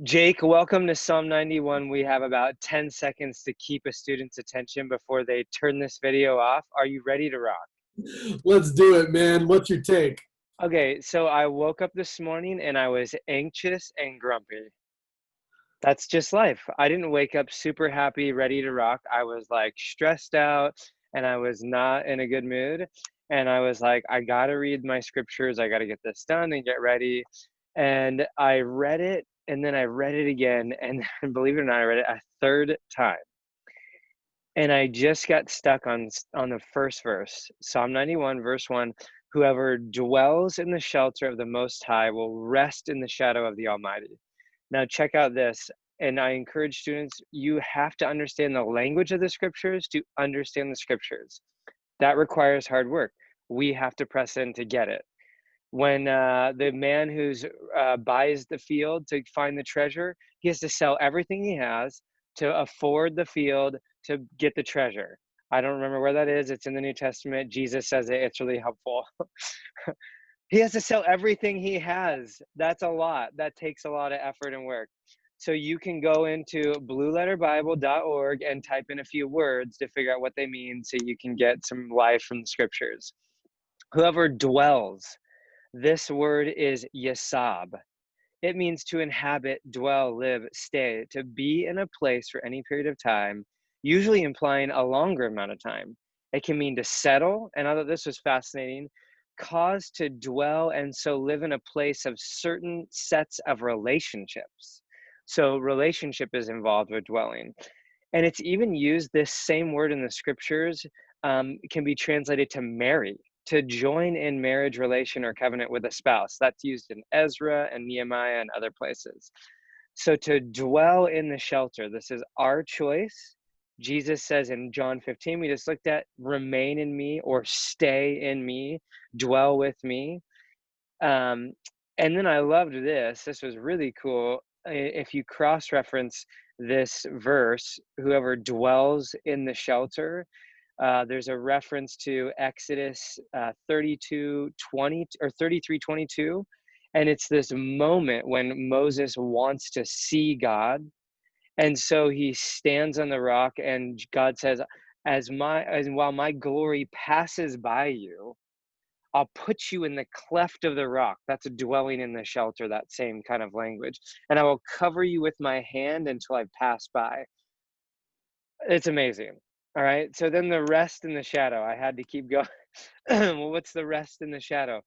Jake, welcome to Psalm 91. We have about 10 seconds to keep a student's attention before they turn this video off. Are you ready to rock? Let's do it, man. What's your take? Okay, so I woke up this morning and I was anxious and grumpy. That's just life. I didn't wake up super happy, ready to rock. I was like stressed out and I was not in a good mood. And I was like, I gotta read my scriptures. I gotta get this done and get ready. And I read it and then I read it again. And believe it or not, I read it a third time. And I just got stuck on the first verse, Psalm 91, verse 1. Whoever dwells in the shelter of the Most High will rest in the shadow of the Almighty. Now, check out this. And I encourage students, you have to understand the language of the scriptures to understand the scriptures. That requires hard work. We have to press in to get it. When the man who's buys the field to find the treasure, he has to sell everything he has to afford the field to get the treasure. I don't remember where that is. It's in the New Testament. Jesus says it. It's really helpful. He has to sell everything he has. That's a lot. That takes a lot of effort and work. So you can go into blueletterbible.org and type in a few words to figure out what they mean so you can get some life from the scriptures. Whoever dwells, this word is yasab. It means to inhabit, dwell, live, stay, to be in a place for any period of time, usually implying a longer amount of time. It can mean to settle, and I thought this was fascinating, cause to dwell and so live in a place of certain sets of relationships. So relationship is involved with dwelling. And it's even used, this same word in the scriptures can be translated to marry, to join in marriage relation or covenant with a spouse. That's used in Ezra and Nehemiah and other places. So to dwell in the shelter, this is our choice. Jesus says in John 15, we just looked at, remain in me or stay in me, dwell with me. Um, and then I loved this. This was really cool. If you cross reference this verse, whoever dwells in the shelter, there's a reference to Exodus 32:20 or 33:22, and it's this moment when Moses wants to see God, and so he stands on the rock, and God says, as while my glory passes by you, I'll put you in the cleft of the rock. That's a dwelling in the shelter, that same kind of language. And I will cover you with my hand until I pass by. It's amazing. All right. So then the rest in the shadow, I had to keep going. Well, what's the rest in the shadow?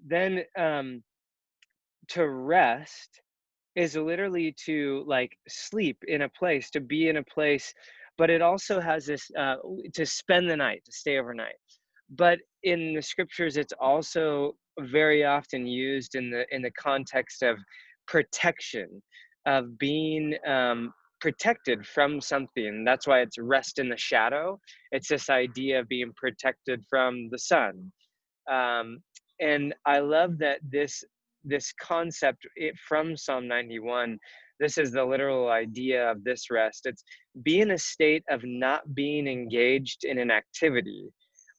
Then to rest is literally to like sleep in a place, to be in a place, but it also has this to spend the night, to stay overnight. But in the scriptures, it's also very often used in the context of protection, of being protected from something. That's why it's rest in the shadow. It's this idea of being protected from the sun. um, and I love that this concept from Psalm 91. This is the literal idea of this rest. It's be in a state of not being engaged in an activity,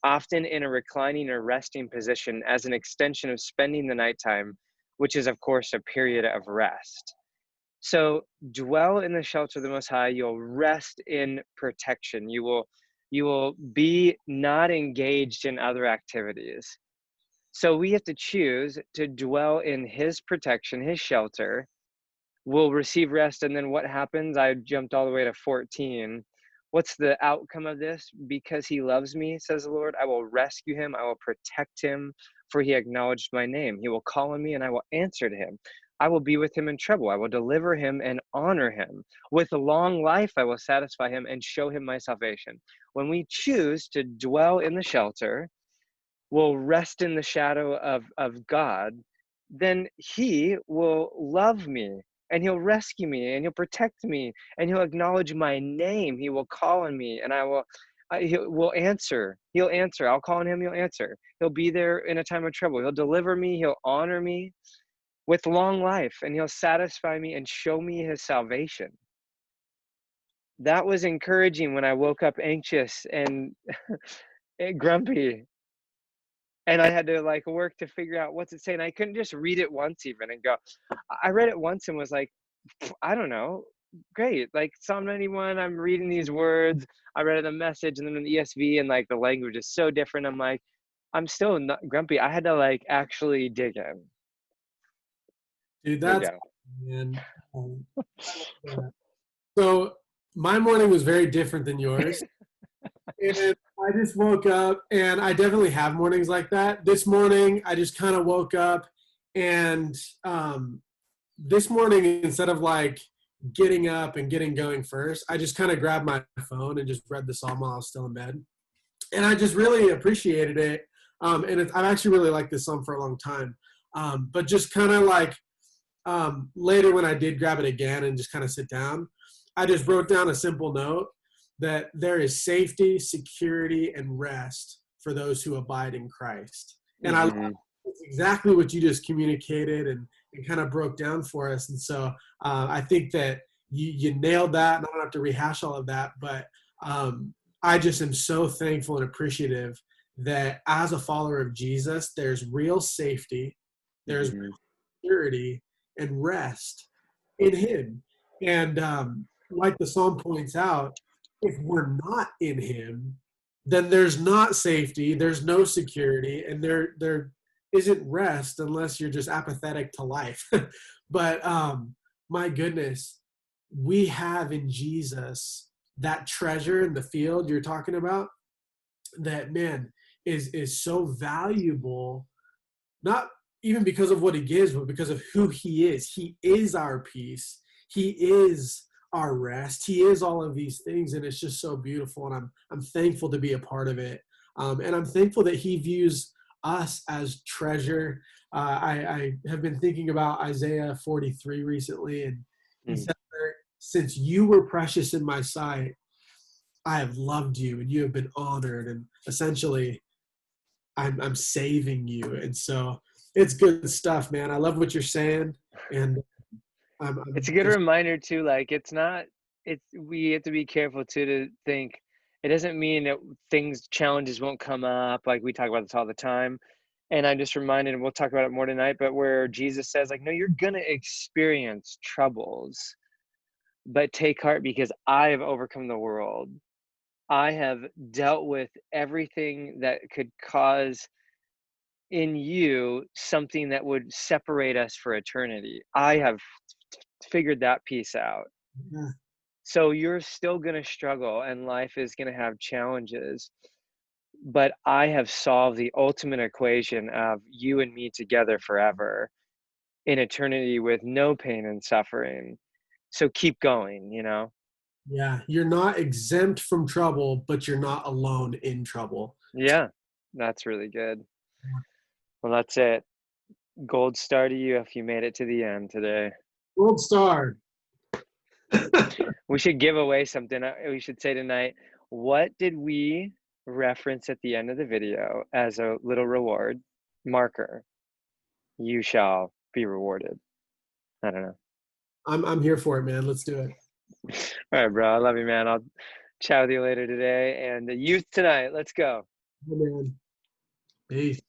often in a reclining or resting position as an extension of spending the nighttime, which is of course a period of rest. So dwell in the shelter of the Most High. You'll rest in protection. You will be not engaged in other activities. So we have to choose to dwell in his protection, his shelter. We'll receive rest. And then what happens? I jumped all the way to 14. What's the outcome of this? Because he loves me, says the Lord, I will rescue him. I will protect him, for he acknowledged my name. He will call on me and I will answer to him. I will be with him in trouble. I will deliver him and honor him. With a long life, I will satisfy him and show him my salvation. When we choose to dwell in the shelter, will rest in the shadow of God, then he will love me and he'll rescue me and he'll protect me and he'll acknowledge my name. He will call on me and he will answer. He'll answer. I'll call on him. He'll answer. He'll be there in a time of trouble. He'll deliver me. He'll honor me with long life and he'll satisfy me and show me his salvation. That was encouraging when I woke up anxious and grumpy. And I had to like work to figure out what's it saying. I couldn't just read it once even and go. I read it once and was like, I don't know, great. Like Psalm 91, I'm reading these words. I read it in the message and then in the ESV, and like the language is so different. I'm like, I'm still not grumpy. I had to like actually dig in. Dude, There you that's go. man. I love that. So my morning was very different than yours. And I just woke up, and I definitely have mornings like that. This morning, I just kind of woke up, and this morning, instead of like getting up and getting going first, I just kind of grabbed my phone and just read the psalm while I was still in bed. And I just really appreciated it. I've actually really liked this psalm for a long time. But just kind of like later when I did grab it again and just kind of sit down, I just wrote down a simple note that there is safety, security, and rest for those who abide in Christ. And I love Hmm. that's exactly what you just communicated and kind of broke down for us. And so I think that you nailed that, and I don't have to rehash all of that, but I just am so thankful and appreciative that as a follower of Jesus, there's real safety, there's Hmm. security, and rest in Him. And like the psalm points out, if we're not in Him, then there's not safety, there's no security, and there isn't rest unless you're just apathetic to life. But my goodness, we have in Jesus that treasure in the field you're talking about that man is so valuable, not even because of what he gives, but because of who he is. He is our peace. He is our rest. He is all of these things, and it's just so beautiful. And I'm thankful to be a part of it. And I'm thankful that he views us as treasure. I have been thinking about Isaiah 43 recently, and he said, "Since you were precious in my sight, I have loved you, and you have been honored." And essentially, I'm saving you. And so it's good stuff, man. I love what you're saying, and It's I'm a good just reminder too, like it's not it's we have to be careful too to think it doesn't mean that challenges won't come up. Like we talk about this all the time. And I'm just reminded, and we'll talk about it more tonight, but where Jesus says, like, no, you're gonna experience troubles, but take heart because I have overcome the world. I have dealt with everything that could cause in you something that would separate us for eternity. I have figured that piece out. yeah, So you're still going to struggle and life is going to have challenges, but I have solved the ultimate equation of you and me together forever in eternity with no pain and suffering. So keep going, you know? yeah. You're not exempt from trouble, but you're not alone in trouble. Yeah, that's really good. Well, that's it. Gold star to you if you made it to the end today. Gold star. We should give away something. We should say tonight, what did we reference at the end of the video as a little reward marker? You shall be rewarded. I don't know. I'm here for it, man. Let's do it. All right, bro. I love you, man. I'll chat with you later today. And the youth tonight. Let's go. Oh, man. Peace.